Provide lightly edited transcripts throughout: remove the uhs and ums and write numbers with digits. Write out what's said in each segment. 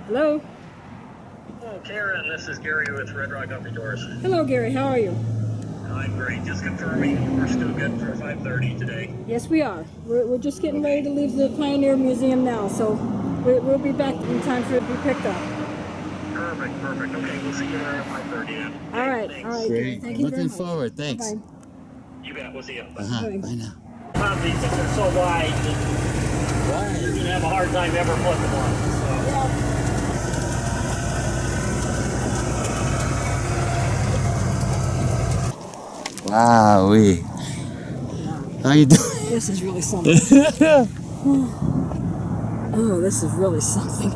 Hello? Hello, Karen. This is Gary with Red Rock Humvee Tours. Hello, Gary. How are you? I'm great. Just confirming we're still good for 5:30 today. Yes, we are. We're just getting ready to leave the Pioneer Museum now, so we'll be back in time for it to be picked up. Perfect. Okay, we'll see you there at 5:30 then. All right. Thanks. All right. Great. Thank you very Looking much. forward. Thanks. Bye. You bet. We'll see you. Bye now. Humvees, since they're so wide, you're going to have a hard time ever flipping one. So. Wowee. How you doing? This is really something. Oh, this is really something.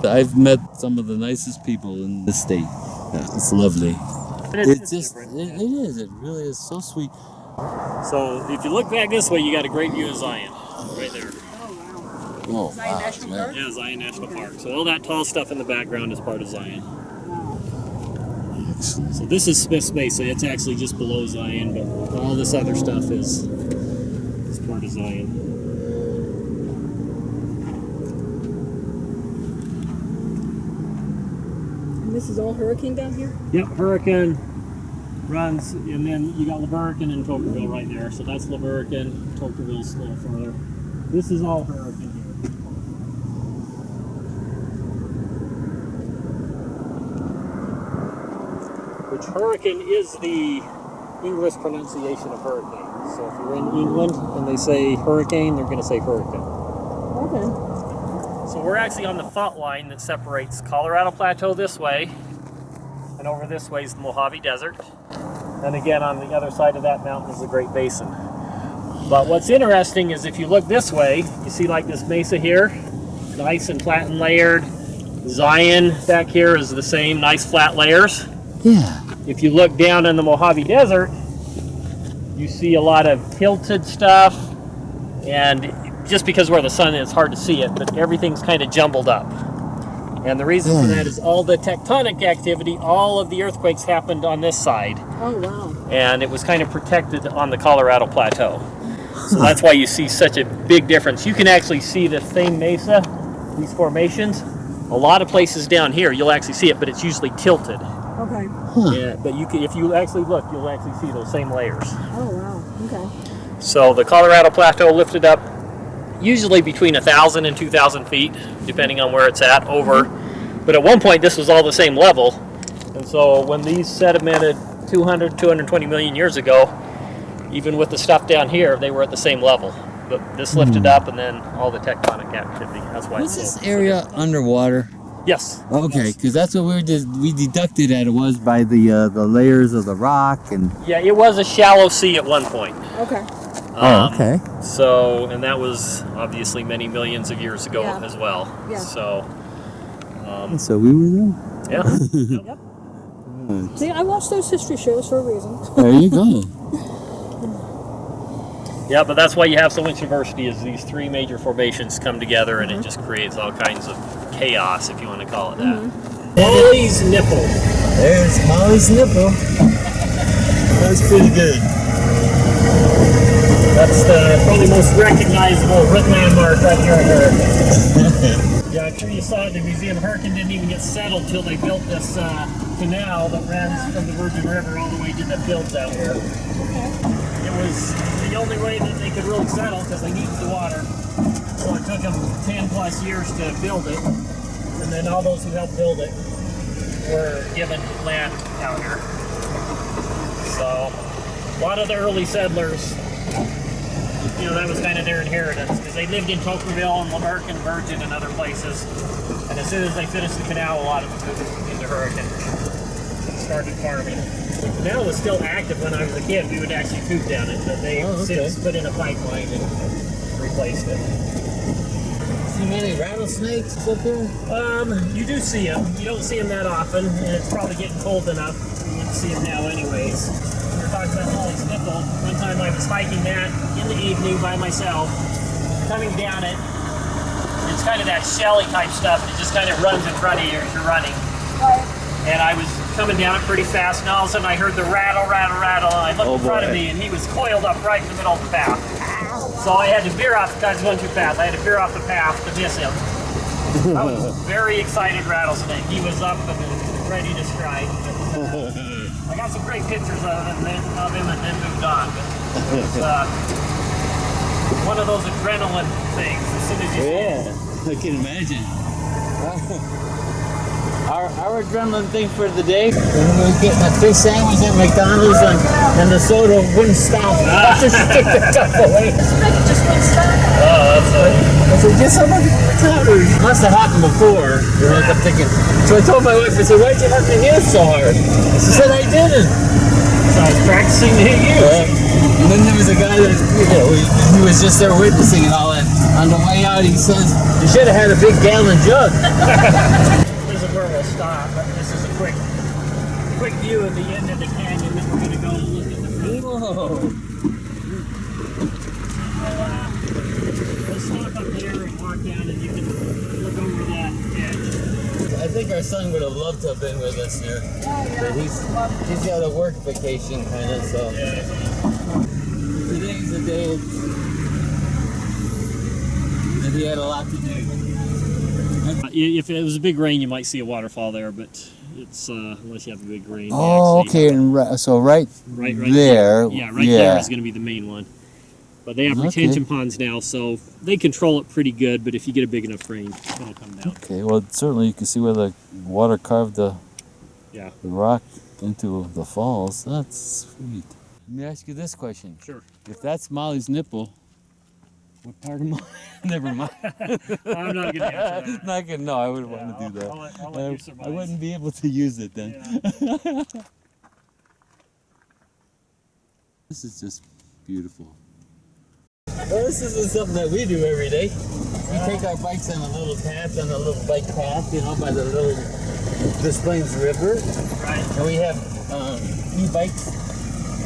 I've met some of the nicest people in the state. Yeah, it's lovely. It's just, it is. It really is so sweet. So if you look back this way, you got a great view of Zion right there. Oh, Zion National Park? Yeah, Zion National Park. So all that tall stuff in the background is part of Zion. Excellent. So this is Smith's Mesa. It's actually just below Zion, but all this other stuff is part of Zion. And this is all hurricane down here? Yep, Hurricane runs, and then you got Laverican and Tocqueville right there. So that's Laverican, Tocqueville's a little further. This is all Hurricane here. Which hurricane is the English pronunciation of hurricane. So if you're in England and they say hurricane, they're going to say hurricane. Okay. So we're actually on the fault line that separates Colorado Plateau this way, and over this way is the Mojave Desert. And again, on the other side of that mountain is the Great Basin. But what's interesting is if you look this way, you see like this mesa here, nice and flat and layered. Zion back here is the same, nice flat layers. Yeah. If you look down in the Mojave Desert, you see a lot of tilted stuff, and just because where the sun is, it's hard to see it, but everything's kind of jumbled up. And the reason for that is all the tectonic activity, all of the earthquakes happened on this side. Oh, wow. And it was kind of protected on the Colorado Plateau. So that's why you see such a big difference. You can actually see the same mesa, these formations. A lot of places down here, you'll actually see it, but it's usually tilted. Okay. Yeah, but you can, if you actually look, you'll actually see those same layers. Oh, wow. Okay. So the Colorado Plateau lifted up usually between 1,000 and 2,000 feet, depending on where it's at, over. But at one point, this was all the same level. And so when these sedimented 220 million years ago, even with the stuff down here, they were at the same level. But this lifted up, and then all the tectonic activity. That's why Was it's this area underwater? Yes. Okay, because that's what we deducted that it was by the layers of the rock and. Yeah, it was a shallow sea at one point. Okay. Okay. So, and that was obviously many millions of years ago as well. Yeah. So. So we were there. Yeah. Yep. See, I watch those history shows for a reason. There you go. Yeah, but that's why you have so much diversity, is these three major formations come together, and it just creates all kinds of chaos, if you want to call it that. Molly's Nipple. There's Molly's nipple. That's pretty good. That's the probably most recognizable landmark right here in Hurricane. Yeah, I'm sure you saw it in the museum. Hurricane didn't even get settled till they built this canal that runs from the Virgin River all the way to the fields out here. It was the only way that they could really settle because they needed the water. So it took them 10 plus years to build it. And then all those who helped build it were given land out here. So a lot of the early settlers, you know, that was kind of their inheritance because they lived in Tocqueville and Laverick and Virgin and other places. And as soon as they finished the canal, a lot of them moved into Hurricane and started farming. The canal was still active when I was a kid. We would actually tube down it, but they since put in a pipeline and replaced it. See many rattlesnakes up here? You do see them. You don't see them that often, and it's probably getting cold enough. You wouldn't see them now anyways. We were talking about Molly's Nipple. One time I was hiking that in the evening by myself, coming down it. It's kind of that shelly type stuff that just kind of runs in front of you as you're running. And I was coming down it pretty fast, and all of a sudden I heard the rattle, and I looked in front of me, and he was coiled up right in the middle of the path. So I had to veer off because I was going too fast. I had to veer off the path to miss him. I was a very excited rattlesnake. He was up and ready to strike. I got some great pictures of him and then moved on. But it was one of those adrenaline things as soon as you see it. I can imagine. Our adrenaline thing for the day, when we were getting a fish sandwich at McDonald's and the soda wouldn't stop. Just stick the cup away. Just wouldn't stop. Oh, that's I said, just how much must have happened before. You know, I'm thinking. So I told my wife, I said, why'd you have to hit so hard? She said, I didn't. So I was practicing to hit you. And then there was a guy that, you know, he was just there witnessing and all that. On the way out, he says, you should have had a big gallon jug. This is where we'll stop, but this is a quick view of the end of the canyon that we're going to go and look at the front. Whoa. We'll stop up there and walk down and you can look over that edge. I think our son would have loved to have been with us here. But he's got a work vacation kind of, so. Today's the day that he had a lot to do. If it was a big rain, you might see a waterfall there, but it's unless you have a big rain. Oh, okay, and so right there. Yeah, there is going to be the main one. But they have retention ponds now, so they control it pretty good. But if you get a big enough rain, it'll come down. Okay, well, certainly you can see where the water carved the rock into the falls. That's sweet. Let me ask you this question. Sure. If that's Molly's nipple, what part of Molly? Never mind. I'm not going to answer that. Not gonna. No, I wouldn't want to do that. I'll let you survive. I wouldn't be able to use it then. Yeah. This is just beautiful. Well, this isn't something that we do every day. We take our bikes on a little path, on a little bike path, you know, by the little Des Plaines River. Right. And we have e-bikes,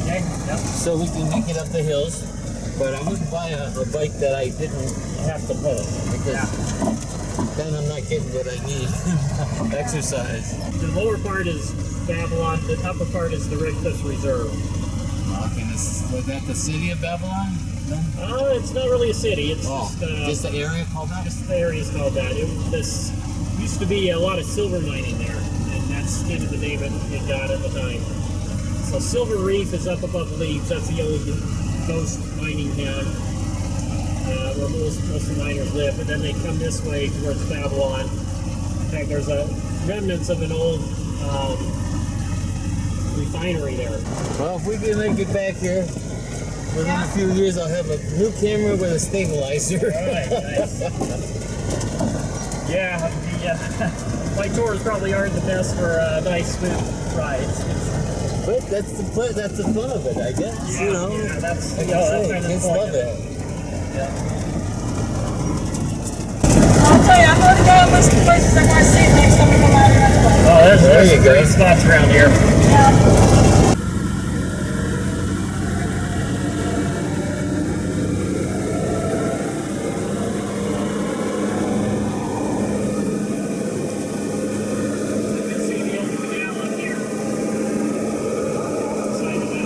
Okay. Yep. so we can make it up the hills. But I wouldn't buy a bike that I didn't have to pedal, because then I'm not getting what I need. Exercise. The lower part is Babylon. The upper part is the Red Cliffs Reserve. Okay, was that the city of Babylon? It's not really a city. It's just the area called that? Just the area is called that. This used to be a lot of silver mining there, and that's kind of the name it got at the time. So Silver Reef is up above Leeds. That's the old ghost mining town where most of the miners live. But then they come this way towards Babylon. In fact, there's remnants of an old refinery there. Well, if we can make it back here, within a few years I'll have a new camera with a stabilizer. Alright, nice. Yeah, my tours probably aren't the best for nice smooth rides. But that's the fun of it, I guess. Yeah, you know, yeah, that's like kind I say, of kids the point love of it. Yeah. I'll tell you, I'm going to go and list the places I want to see next time we come out here. Oh, There there's you some go. great spots around here. Yeah. You can see the old canal up here. Side of it.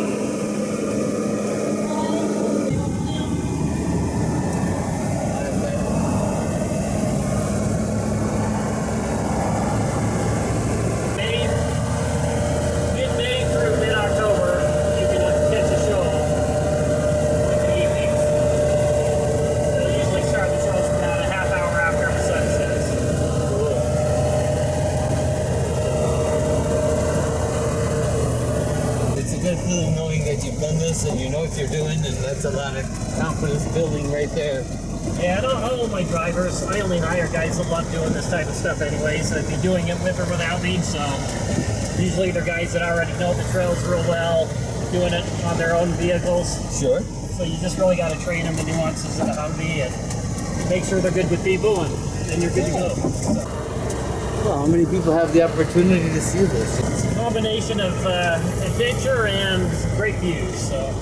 Mid-May through mid-October, you can catch a show in the evenings. They usually start the shows about a half hour after the sun sets. It's a good feeling knowing that you've done this and you know what you're doing, and that's a lot of confidence building right there. Yeah, and all of my drivers, Eileen and I are guys that love doing this type of stuff anyway, so they'd be doing it with or without me, so usually they're guys that already know the trails real well, doing it on their own vehicles, Sure. so you just really got to train them the nuances of the Humvee and make sure they're good with people, and then you're good to go. Well, how many people have the opportunity to see this? It's a combination of adventure and great views, so